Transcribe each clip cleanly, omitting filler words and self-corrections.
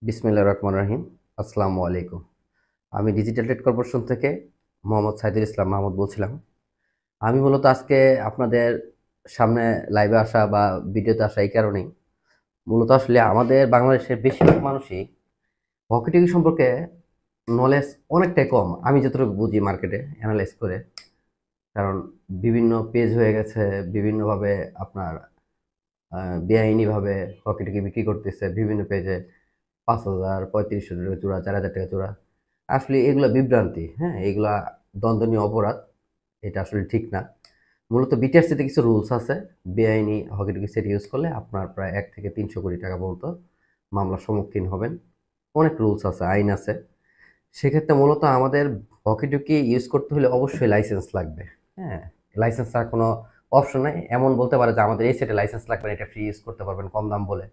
বিসমিল্লাহির রহমানির রহিম। আসসালামু আলাইকুম। আমি ডিজিটাল ট্রেড কর্পোরেশন থেকে মোহাম্মদ সাইদুল ইসলাম মাহমুদ বলছিলাম। আমি মূলত আজকে আপনাদের সামনে লাইভে আসা বা ভিডিওতে আসা এই কারণেই, মূলত আসলে আমাদের বাংলাদেশের বেশিরভাগ মানুষই হকি টকি সম্পর্কে নলেজ অনেকটাই কম। আমি যতটুকু বুঝি মার্কেটে অ্যানালাইজ করে, কারণ বিভিন্ন পেজ হয়ে গেছে, বিভিন্নভাবে আপনার বেআইনিভাবে হকি টকি বিক্রি করতেছে বিভিন্ন পেজে। ৫,০০০, ৩৫০০ টাকা জোড়া, ৪,০০০ টাকা জোড়া। আসলে এগুলা বিভ্রান্তি, হ্যাঁ? এগুলা দণ্ডনীয় অপরাধ। এটা আসলে ঠিক না। মূলত বিটিআরসিতে কিছু রুলস আছে। বেআইনি হকি-টকি সেট ইউজ করলে আপনার প্রায় ১ থেকে ৩০০ কোটি টাকা পর্যন্ত মামলার সম্মুখীন হবেন। অনেক রুলস আছে, আইন আছে। সেক্ষেত্রে মূলত আমাদের হকি-টকি ইউজ করতে হলে অবশ্যই লাইসেন্স লাগবে, হ্যাঁ? লাইসেন্স ছাড়া কোনো অপশন নাই। এমন বলতে পারে যে আমাদের এই সেটে লাইসেন্স লাগবে না, এটা ফ্রি ইউজ করতে পারবেন কম দাম বলে।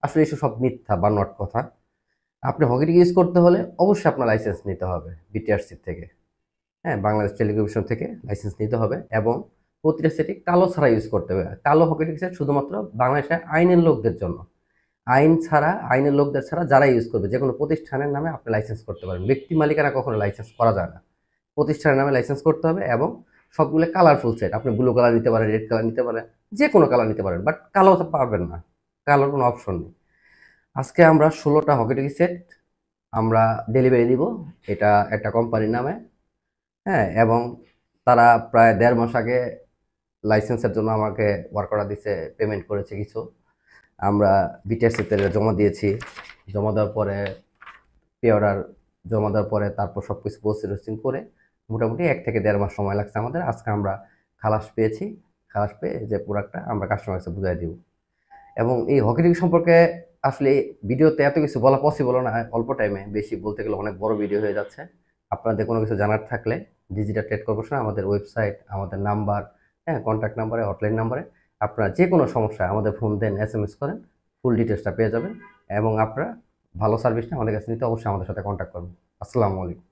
আসলে এসব সব মিথ্যা, বানোয়াট কথা। আপনি হকি-টকি ইউজ করতে হলে অবশ্যই আপনার লাইসেন্স নিতে হবে বিটিআরসি থেকে, হ্যাঁ? বাংলাদেশ টেলিকমিশন থেকে লাইসেন্স নিতে হবে এবং প্রতিটা সেটই কালো ছাড়া ইউজ করতে হবে। কালো হকি-টকি সেট শুধুমাত্র বাংলাদেশের আইনের লোকদের জন্য। আইন ছাড়া, আইনের লোকদের ছাড়া যারা ইউজ করবে, যেকোনো প্রতিষ্ঠানের নামে আপনি লাইসেন্স করতে পারেন। ব্যক্তি মালিকানা কখনো লাইসেন্স করা যায় না। প্রতিষ্ঠানের নামে লাইসেন্স করতে হবে এবং সবগুলো কালারফুল সেট। আপনি ব্লু কালার নিতে পারেন, রেড কালার নিতে পারেন, যেকোনো কালার নিতে পারেন। বাট কালো তো পারবেন না। কালোর কোনো অপশন নেই। আজকে আমরা ১৬টা হকি-টকি সেট আমরা ডেলিভারি দিব। এটা একটা কোম্পানির নামে, হ্যাঁ? এবং তারা প্রায় ১.৫ মাস আগে লাইসেন্সের জন্য আমাকে ওয়ার্ক অর্ডার দিছে, পেমেন্ট করেছে কিছু। আমরা বিটিআরসিতে জমা দিয়েছি। জমা দেওয়ার পরে পে অর্ডার জমা দেওয়ার পরে তারপর সবকিছু প্রসেসিং করে মোটামুটি ১ থেকে ১.৫ মাস সময় লাগছে আমাদের। আজকে আমরা খালাস পেয়েছি। খালাস পেয়ে যে প্রোডাক্টটা আমরা কাস্টমার কাছে বুঝাই দিব। এবং এই হকি-টকি সম্পর্কে আসলে ভিডিওতে এত কিছু বলা পসিবল না অল্প টাইমে। বেশি বলতে গেলে অনেক বড় ভিডিও হয়ে যাচ্ছে। আপনাদের কোনো কিছু জানার থাকলে ডিজিটাল ট্রেড কর্পোরেশন আমাদের ওয়েবসাইট, আমাদের নাম্বার, হ্যাঁ? কন্ট্যাক্ট নাম্বারে, হটলাইন নাম্বারে আপনারা যে কোনো সমস্যায় আমাদের ফোন দেন, এসএমএস করেন, ফুল ডিটেইলসটা পেয়ে যাবেন এবং আপনারা ভালো সার্ভিসটা আমাদের কাছে নিতে অবশ্যই আমাদের সাথে কন্ট্যাক্ট করবেন। আসসালামু আলাইকুম।